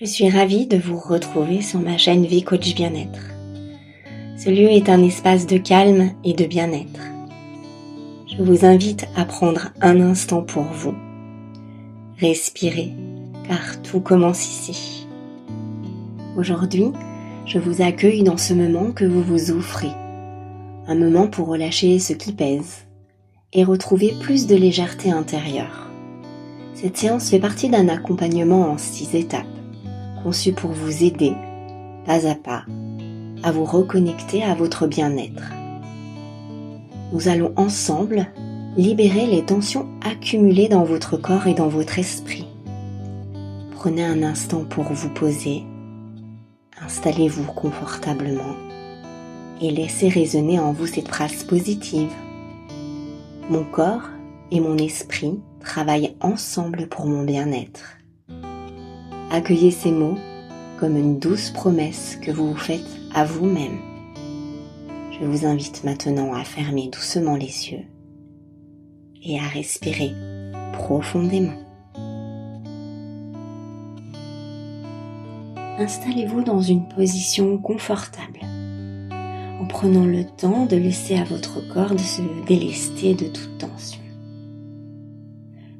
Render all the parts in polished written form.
Je suis ravie de vous retrouver sur ma chaîne Vie Coach Bien-être. Ce lieu est un espace de calme et de bien-être. Je vous invite à prendre un instant pour vous. Respirez, car tout commence ici. Aujourd'hui, je vous accueille dans ce moment que vous vous offrez. Un moment pour relâcher ce qui pèse et retrouver plus de légèreté intérieure. Cette séance fait partie d'un accompagnement en 6 étapes, conçu pour vous aider, pas à vous reconnecter à votre bien-être. Nous allons ensemble libérer les tensions accumulées dans votre corps et dans votre esprit. Prenez un instant pour vous poser, installez-vous confortablement et laissez résonner en vous cette phrase positive. Mon corps et mon esprit travaillent ensemble pour mon bien-être. Accueillez ces mots comme une douce promesse que vous vous faites à vous-même. Je vous invite maintenant à fermer doucement les yeux et à respirer profondément. Installez-vous dans une position confortable, en prenant le temps de laisser à votre corps de se délester de toute tension.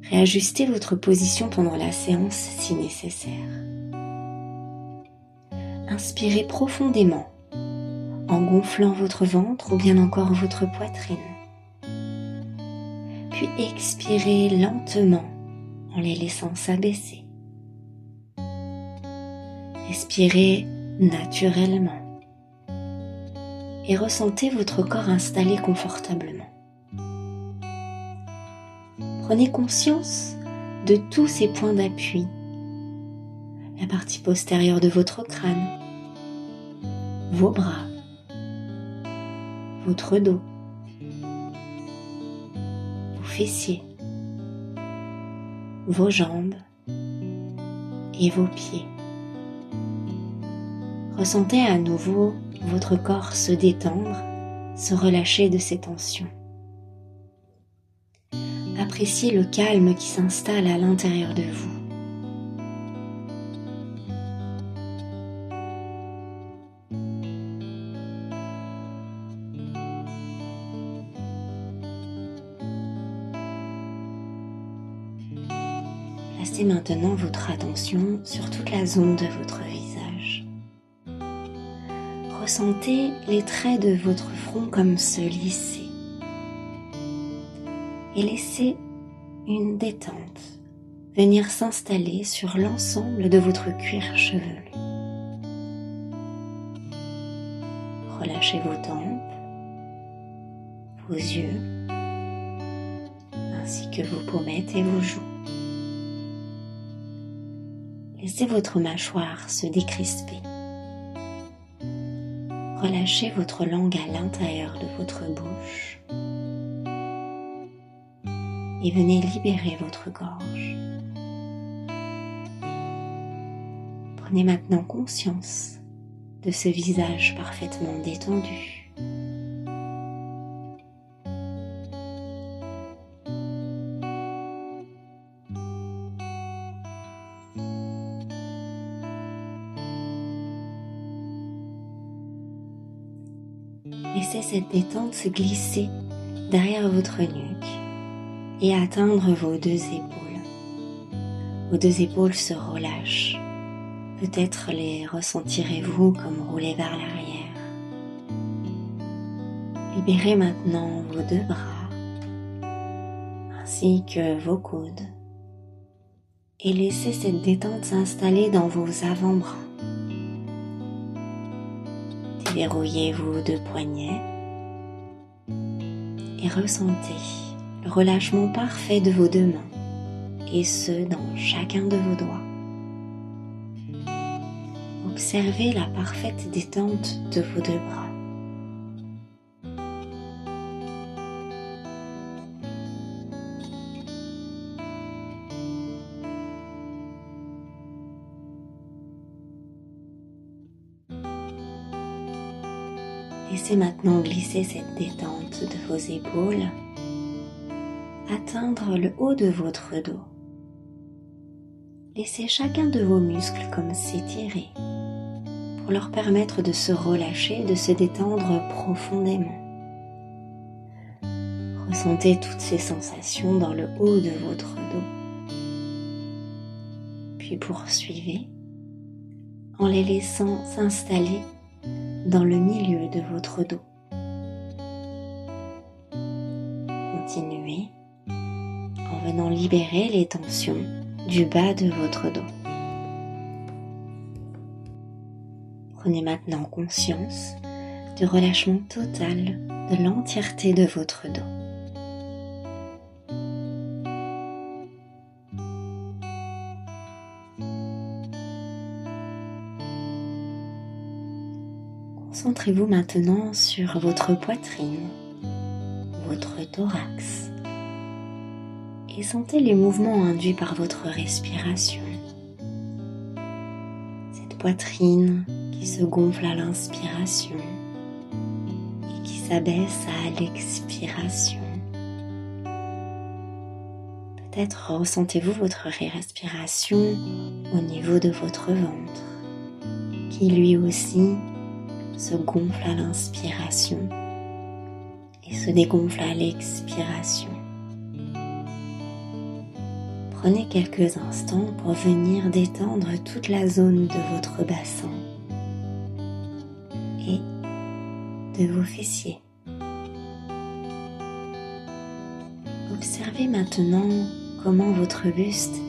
Réajustez votre position pendant la séance si nécessaire. Inspirez profondément en gonflant votre ventre ou bien encore votre poitrine. Puis expirez lentement en les laissant s'abaisser. Respirez naturellement et ressentez votre corps installé confortablement. Prenez conscience de tous ces points d'appui, la partie postérieure de votre crâne, vos bras, votre dos, vos fessiers, vos jambes et vos pieds. Ressentez à nouveau votre corps se détendre, se relâcher de ses tensions. Appréciez le calme qui s'installe à l'intérieur de vous. Placez maintenant votre attention sur toute la zone de votre visage. Ressentez les traits de votre front comme se lisser. Et laissez une détente venir s'installer sur l'ensemble de votre cuir chevelu. Relâchez vos tempes, vos yeux, ainsi que vos pommettes et vos joues. Laissez votre mâchoire se décrisper. Relâchez votre langue à l'intérieur de votre bouche. Et venez libérer votre gorge. Prenez maintenant conscience de ce visage parfaitement détendu. Laissez cette détente se glisser derrière votre nuque et atteindre vos 2 épaules. Vos 2 épaules se relâchent. Peut-être les ressentirez-vous comme rouler vers l'arrière. Libérez maintenant vos 2 bras, ainsi que vos coudes. Et laissez cette détente s'installer dans vos avant-bras. Déverrouillez vos 2 poignets et ressentez le relâchement parfait de vos 2 mains, et ce dans chacun de vos doigts. Observez la parfaite détente de vos 2 bras. Laissez maintenant glisser cette détente de vos épaules, atteindre le haut de votre dos. laissez chacun de vos muscles comme s'étirer pour leur permettre de se relâcher, de se détendre profondément. Ressentez toutes ces sensations dans le haut de votre dos. Puis poursuivez en les laissant s'installer dans le milieu de votre dos. Continuez en venant libérer les tensions du bas de votre dos. Prenez maintenant conscience du relâchement total de l'entièreté de votre dos. Concentrez-vous maintenant sur votre poitrine, votre thorax, et sentez les mouvements induits par votre respiration. Cette poitrine qui se gonfle à l'inspiration et qui s'abaisse à l'expiration. Peut-être ressentez-vous votre respiration au niveau de votre ventre, qui lui aussi se gonfle à l'inspiration et se dégonfle à l'expiration. Prenez quelques instants pour venir détendre toute la zone de votre bassin et de vos fessiers. Observez maintenant comment votre buste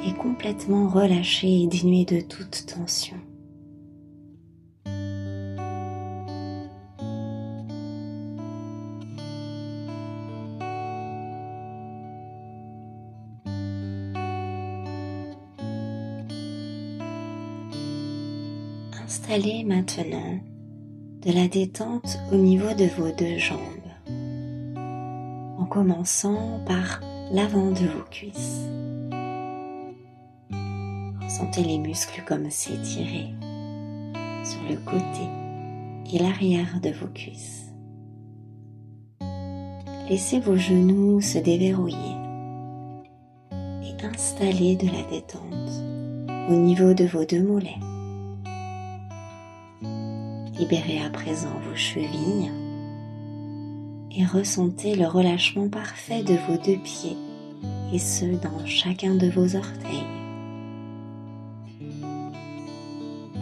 est complètement relâché et dénué de toute tension. Installez maintenant de la détente au niveau de vos deux jambes, en commençant par l'avant de vos cuisses. Ressentez les muscles comme s'étirer sur le côté et l'arrière de vos cuisses. Laissez vos genoux se déverrouiller et installez de la détente au niveau de vos deux mollets. Libérez à présent vos chevilles et ressentez le relâchement parfait de vos deux pieds et ce dans chacun de vos orteils.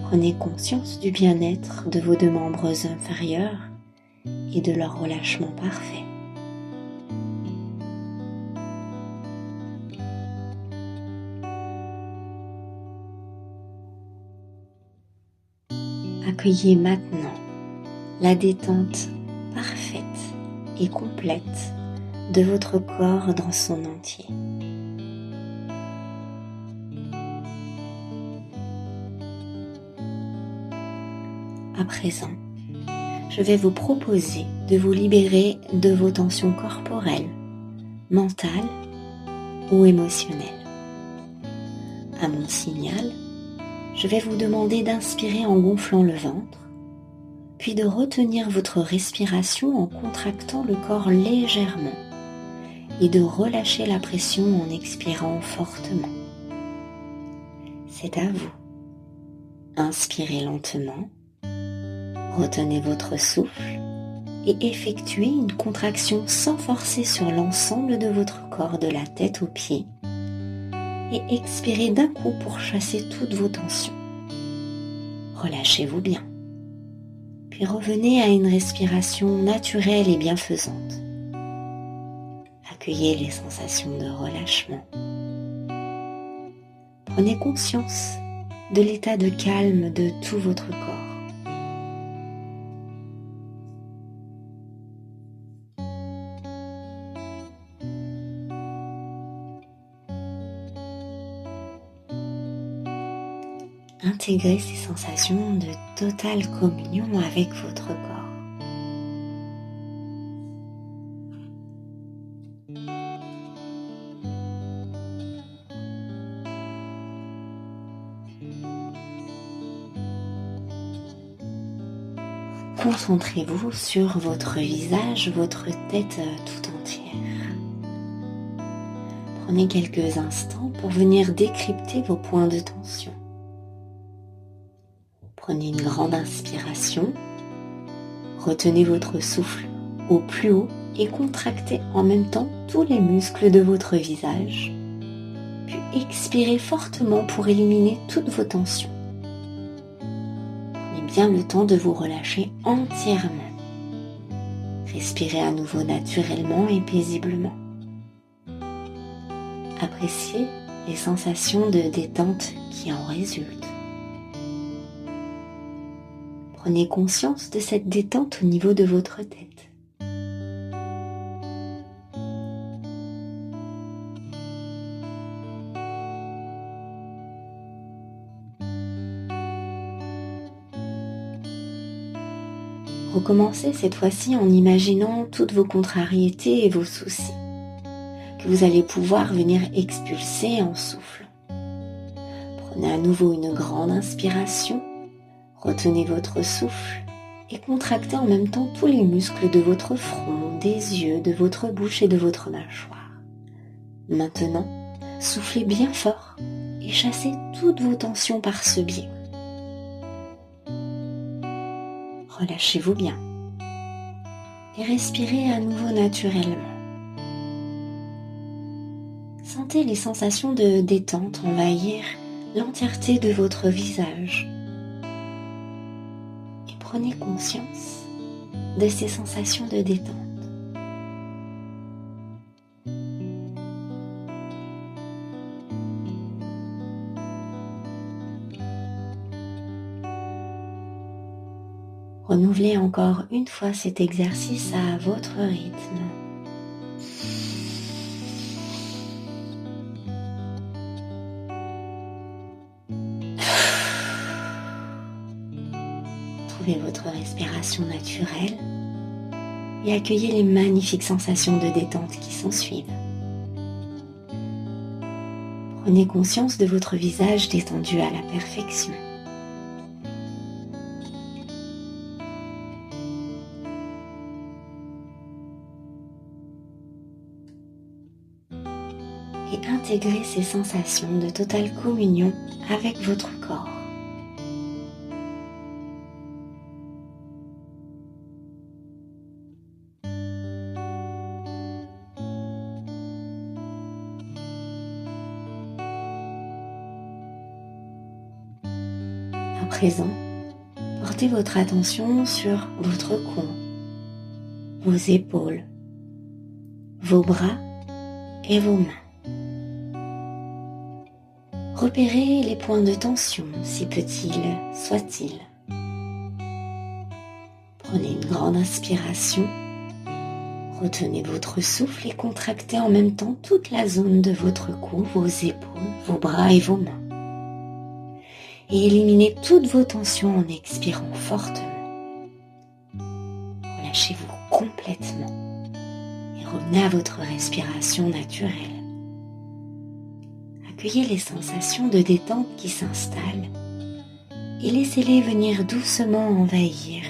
Prenez conscience du bien-être de vos deux membres inférieurs et de leur relâchement parfait. Accueillez maintenant la détente parfaite et complète de votre corps dans son entier. À présent, je vais vous proposer de vous libérer de vos tensions corporelles, mentales ou émotionnelles. À mon signal, je vais vous demander d'inspirer en gonflant le ventre, puis de retenir votre respiration en contractant le corps légèrement et de relâcher la pression en expirant fortement. C'est à vous. Inspirez lentement, retenez votre souffle et effectuez une contraction sans forcer sur l'ensemble de votre corps de la tête aux pieds. Et expirez d'un coup pour chasser toutes vos tensions. Relâchez-vous bien. Puis revenez à une respiration naturelle et bienfaisante. Accueillez les sensations de relâchement. Prenez conscience de l'état de calme de tout votre corps. Intégrez ces sensations de totale communion avec votre corps. Concentrez-vous sur votre visage, votre tête tout entière. Prenez quelques instants pour venir décrypter vos points de tension. Prenez une grande inspiration, retenez votre souffle au plus haut et contractez en même temps tous les muscles de votre visage. Puis expirez fortement pour éliminer toutes vos tensions. Prenez bien le temps de vous relâcher entièrement. Respirez à nouveau naturellement et paisiblement. Appréciez les sensations de détente qui en résultent. Prenez conscience de cette détente au niveau de votre tête. Recommencez cette fois-ci en imaginant toutes vos contrariétés et vos soucis, que vous allez pouvoir venir expulser en soufflant. Prenez à nouveau une grande inspiration, retenez votre souffle et contractez en même temps tous les muscles de votre front, des yeux, de votre bouche et de votre mâchoire. Maintenant, soufflez bien fort et chassez toutes vos tensions par ce biais. Relâchez-vous bien et respirez à nouveau naturellement. Sentez les sensations de détente envahir l'entièreté de votre visage et prenez conscience de ces sensations de détente. Renouvelez encore une fois cet exercice à votre rythme. Trouvez votre respiration naturelle et accueillez les magnifiques sensations de détente qui s'ensuivent. Prenez conscience de votre visage détendu à la perfection. Et intégrez ces sensations de totale communion avec votre corps. À présent, portez votre attention sur votre cou, vos épaules, vos bras et vos mains. Repérez les points de tension, si petits soient-ils. Prenez une grande inspiration, retenez votre souffle et contractez en même temps toute la zone de votre cou, vos épaules, vos bras et vos mains. Et éliminez toutes vos tensions en expirant fortement. Relâchez-vous complètement et revenez à votre respiration naturelle. Accueillez les sensations de détente qui s'installent et laissez-les venir doucement envahir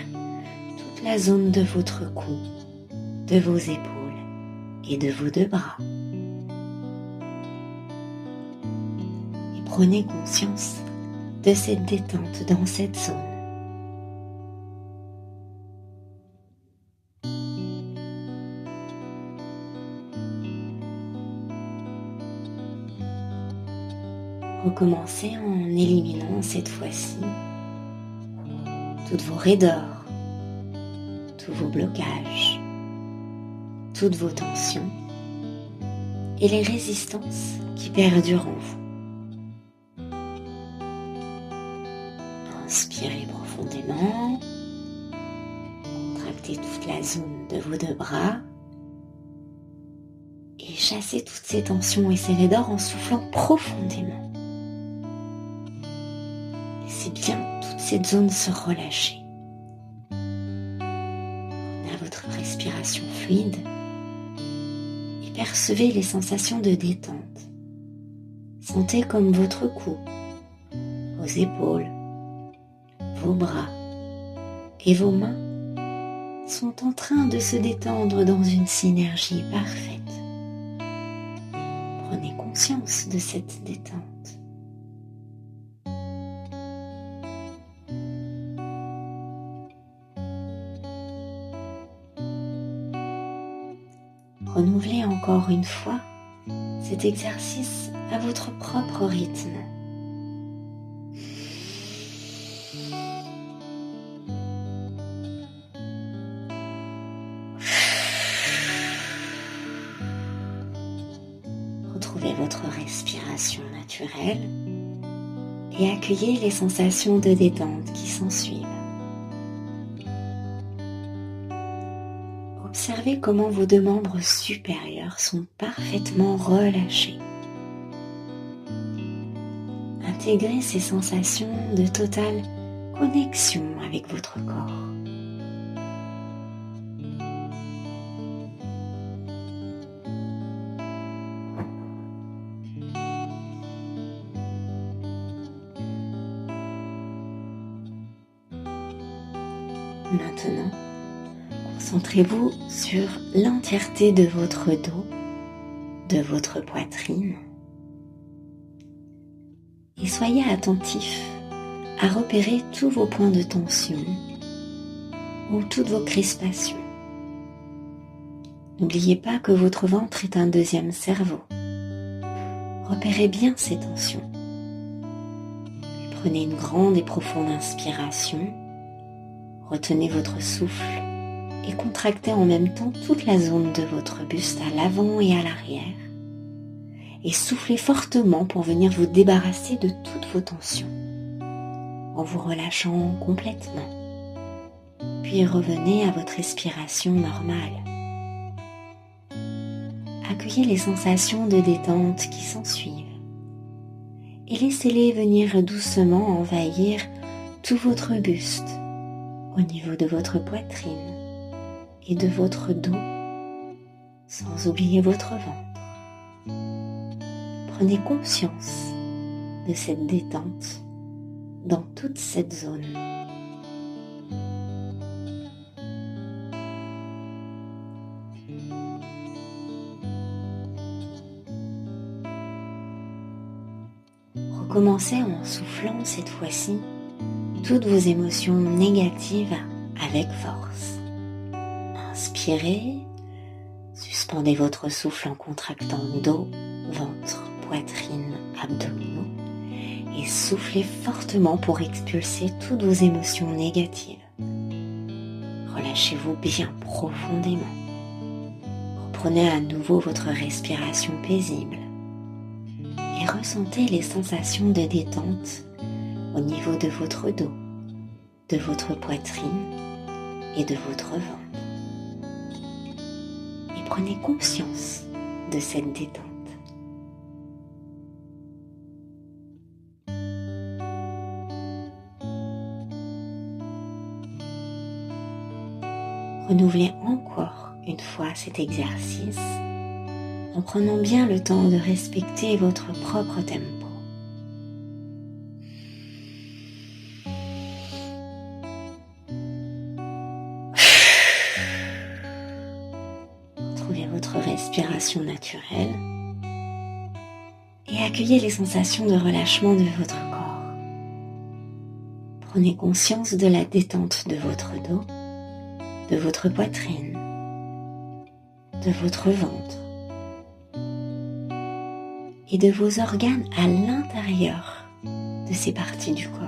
toute la zone de votre cou, de vos épaules et de vos deux bras. Et prenez conscience de cette détente dans cette zone. Recommencez en éliminant cette fois-ci toutes vos raideurs, tous vos blocages, toutes vos tensions et les résistances qui perdurent en vous. Inspirez profondément, contractez toute la zone de vos deux bras et chassez toutes ces tensions et ces raideurs en soufflant profondément. Laissez bien toute cette zone se relâcher. Prenez à votre respiration fluide et percevez les sensations de détente. Sentez comme votre cou, vos épaules, vos bras et vos mains sont en train de se détendre dans une synergie parfaite. Prenez conscience de cette détente. Renouvelez encore une fois cet exercice à votre propre rythme. Retrouvez votre respiration naturelle et accueillez les sensations de détente qui s'ensuivent. Observez comment vos deux membres supérieurs sont parfaitement relâchés. Intégrez ces sensations de totale connexion avec votre corps. Maintenant, concentrez-vous sur l'entièreté de votre dos, de votre poitrine, et soyez attentif à repérer tous vos points de tension ou toutes vos crispations. N'oubliez pas que votre ventre est un deuxième cerveau. Repérez bien ces tensions. Prenez une grande et profonde inspiration. Retenez votre souffle et contractez en même temps toute la zone de votre buste à l'avant et à l'arrière. Et soufflez fortement pour venir vous débarrasser de toutes vos tensions, en vous relâchant complètement. Puis revenez à votre respiration normale. Accueillez les sensations de détente qui s'ensuivent et laissez-les venir doucement envahir tout votre buste, au niveau de votre poitrine et de votre dos, sans oublier votre ventre. Prenez conscience de cette détente dans toute cette zone. Recommencez en soufflant cette fois-ci toutes vos émotions négatives avec force. Inspirez, suspendez votre souffle en contractant dos, ventre, poitrine, abdominaux et soufflez fortement pour expulser toutes vos émotions négatives. Relâchez-vous bien profondément. Reprenez à nouveau votre respiration paisible et ressentez les sensations de détente au niveau de votre dos, de votre poitrine et de votre ventre. Et prenez conscience de cette détente. Renouvelez encore une fois cet exercice en prenant bien le temps de respecter votre propre tempo. Retrouvez votre respiration naturelle et accueillez les sensations de relâchement de votre corps. Prenez conscience de la détente de votre dos, de votre poitrine, de votre ventre et de vos organes à l'intérieur de ces parties du corps.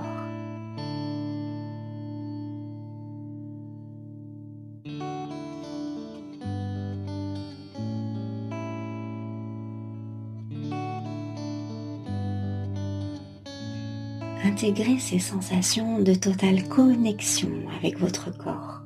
Intégrez ces sensations de totale connexion avec votre corps.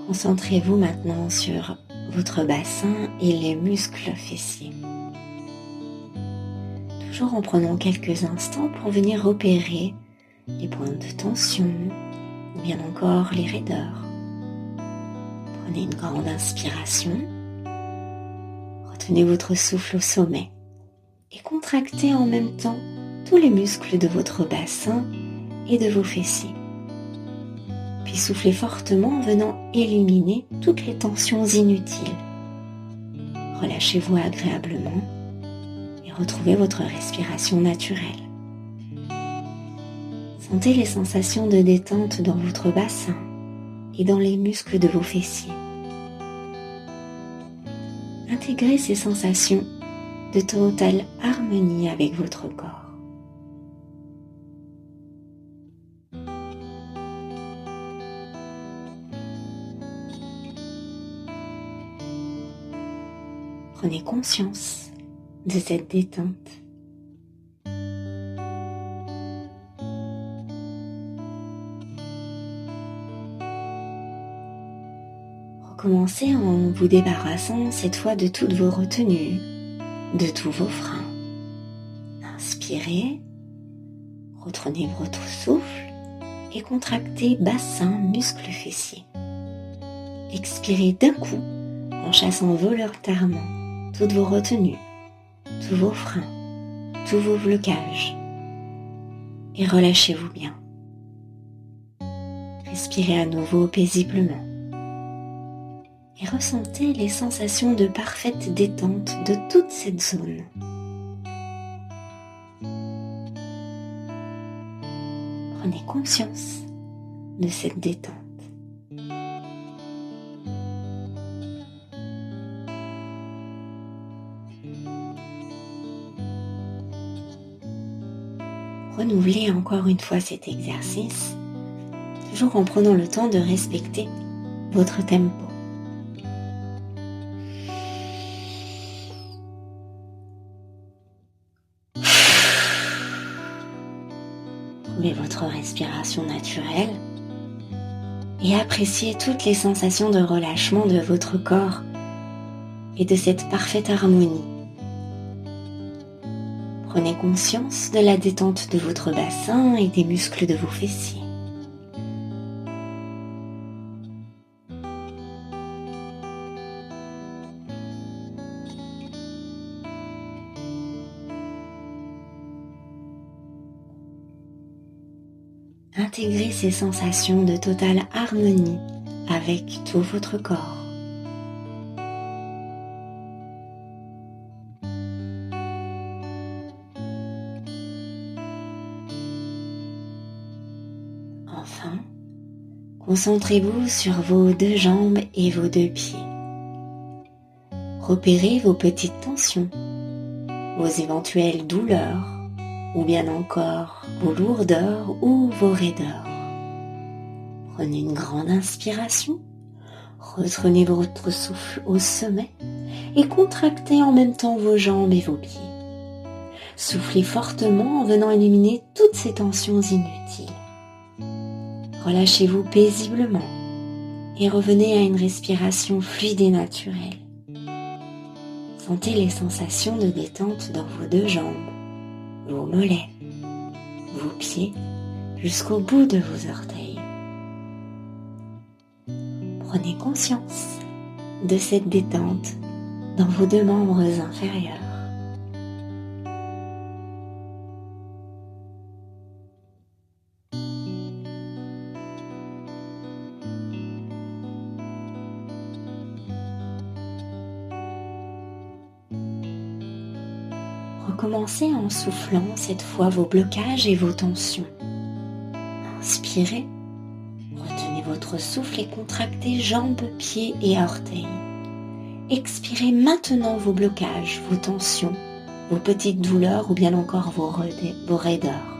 Concentrez-vous maintenant sur votre bassin et les muscles fessiers. Toujours en prenant quelques instants pour venir repérer les points de tension ou bien encore les raideurs. Prenez une grande inspiration. Retenez votre souffle au sommet et contractez en même temps tous les muscles de votre bassin et de vos fessiers. Puis soufflez fortement en venant éliminer toutes les tensions inutiles. Relâchez-vous agréablement et retrouvez votre respiration naturelle. Sentez les sensations de détente dans votre bassin et dans les muscles de vos fessiers. Intégrez ces sensations de totale harmonie avec votre corps. Prenez conscience de cette détente. Recommencez en vous débarrassant cette fois de toutes vos retenues, de tous vos freins. Inspirez, retenez votre souffle et contractez bassin, muscles fessiers. Expirez d'un coup en chassant volontairement toutes vos retenues, tous vos freins, tous vos blocages. Et relâchez-vous bien. Respirez à nouveau paisiblement. Et ressentez les sensations de parfaite détente de toute cette zone. Prenez conscience de cette détente. Renouvelez encore une fois cet exercice, toujours en prenant le temps de respecter votre tempo. Trouvez votre respiration naturelle et appréciez toutes les sensations de relâchement de votre corps et de cette parfaite harmonie. Prenez conscience de la détente de votre bassin et des muscles de vos fessiers. Intégrez ces sensations de totale harmonie avec tout votre corps. Enfin, concentrez-vous sur vos deux jambes et vos deux pieds. Repérez vos petites tensions, vos éventuelles douleurs, ou bien encore vos lourdeurs ou vos raideurs. Prenez une grande inspiration, retenez votre souffle au sommet et contractez en même temps vos jambes et vos pieds. Soufflez fortement en venant éliminer toutes ces tensions inutiles. Relâchez-vous paisiblement et revenez à une respiration fluide et naturelle. Sentez les sensations de détente dans vos deux jambes, vos mollets, vos pieds jusqu'au bout de vos orteils. Prenez conscience de cette détente dans vos deux membres inférieurs. Recommencez en soufflant cette fois vos blocages et vos tensions. Inspirez, retenez votre souffle et contractez jambes, pieds et orteils. Expirez maintenant vos blocages, vos tensions, vos petites douleurs ou bien encore vos raideurs.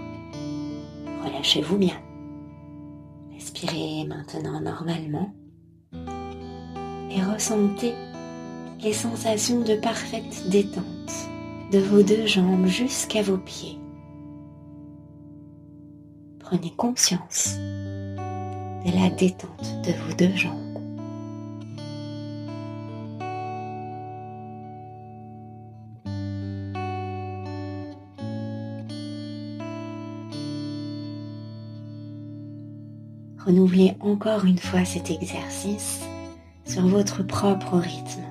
Relâchez-vous bien. Respirez maintenant normalement et ressentez les sensations de parfaite détente de vos deux jambes jusqu'à vos pieds. Prenez conscience de la détente de vos deux jambes. Renouvelez encore une fois cet exercice sur votre propre rythme.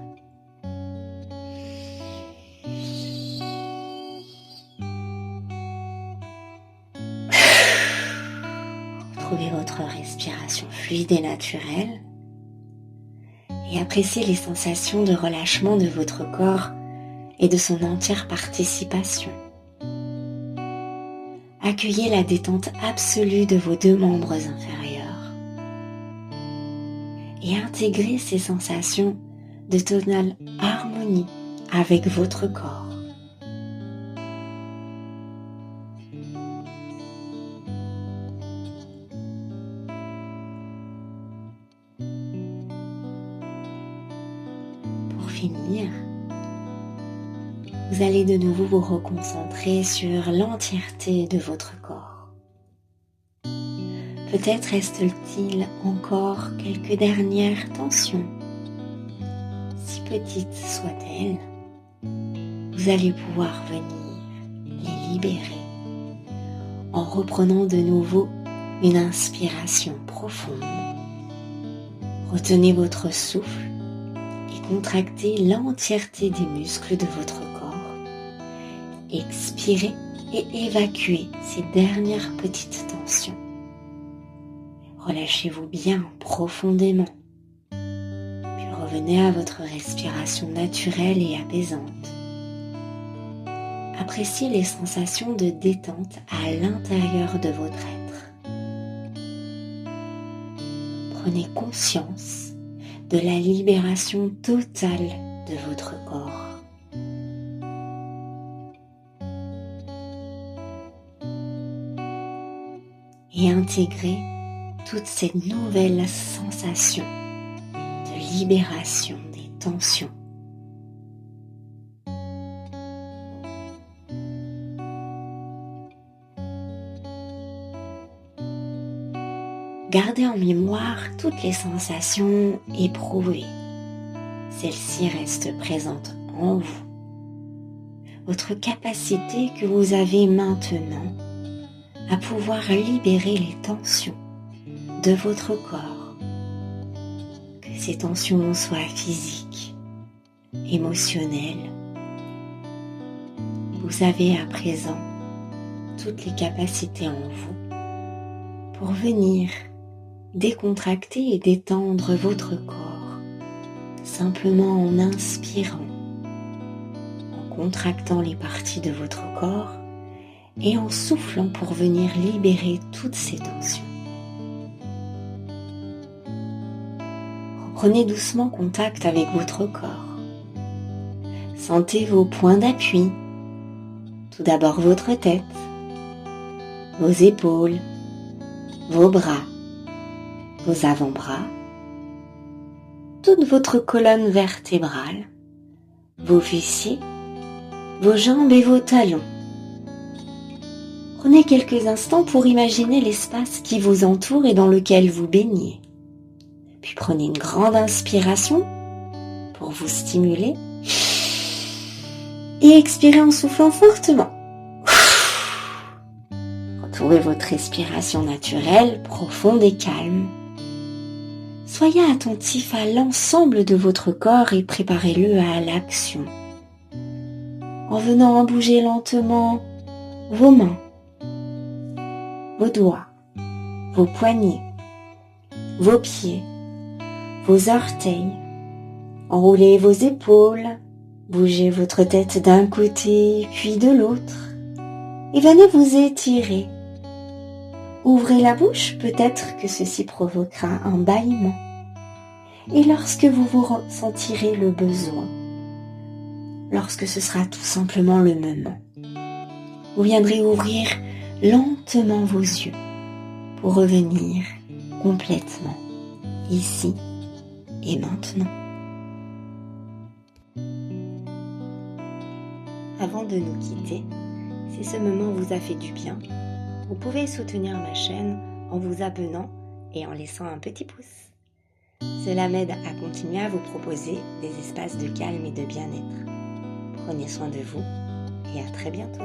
respiration fluide et naturelle et appréciez les sensations de relâchement de votre corps et de son entière participation. Accueillez la détente absolue de vos 2 membres inférieurs et intégrez ces sensations de totale harmonie avec votre corps. Pour finir, vous allez de nouveau vous reconcentrer sur l'entièreté de votre corps. Peut-être reste-t-il encore quelques dernières tensions, si petites soient-elles. Vous allez pouvoir venir les libérer en reprenant de nouveau une inspiration profonde. Retenez votre souffle et contractez l'entièreté des muscles de votre corps. Expirez et évacuez ces dernières petites tensions. Relâchez-vous bien profondément, puis revenez à votre respiration naturelle et apaisante. Appréciez les sensations de détente à l'intérieur de votre être. Prenez conscience de la libération totale de votre corps. Et intégrez toutes ces nouvelles sensations de libération des tensions. Gardez en mémoire toutes les sensations éprouvées. Celles-ci restent présentes en vous. Votre capacité que vous avez maintenant à pouvoir libérer les tensions de votre corps, que ces tensions soient physiques, émotionnelles. Vous avez à présent toutes les capacités en vous pour venir décontracter et détendre votre corps, simplement en inspirant, en contractant les parties de votre corps et en soufflant pour venir libérer toutes ces tensions. Reprenez doucement contact avec votre corps. Sentez vos points d'appui. Tout d'abord votre tête, vos épaules, vos bras, vos avant-bras, toute votre colonne vertébrale, vos fessiers, vos jambes et vos talons. Prenez quelques instants pour imaginer l'espace qui vous entoure et dans lequel vous baignez. Puis prenez une grande inspiration pour vous stimuler et expirez en soufflant fortement. Retrouvez votre respiration naturelle, profonde et calme. Soyez attentif à l'ensemble de votre corps et préparez-le à l'action. En venant en bouger lentement vos mains, vos doigts, vos poignets, vos pieds, vos orteils. Enroulez vos épaules, bougez votre tête d'un côté puis de l'autre et venez vous étirer. Ouvrez la bouche, peut-être que ceci provoquera un bâillement. Et lorsque vous vous ressentirez le besoin, lorsque ce sera tout simplement le moment, vous viendrez ouvrir lentement vos yeux pour revenir complètement ici et maintenant. Avant de nous quitter, si ce moment vous a fait du bien, vous pouvez soutenir ma chaîne en vous abonnant et en laissant un petit pouce. Cela m'aide à continuer à vous proposer des espaces de calme et de bien-être. Prenez soin de vous et à très bientôt.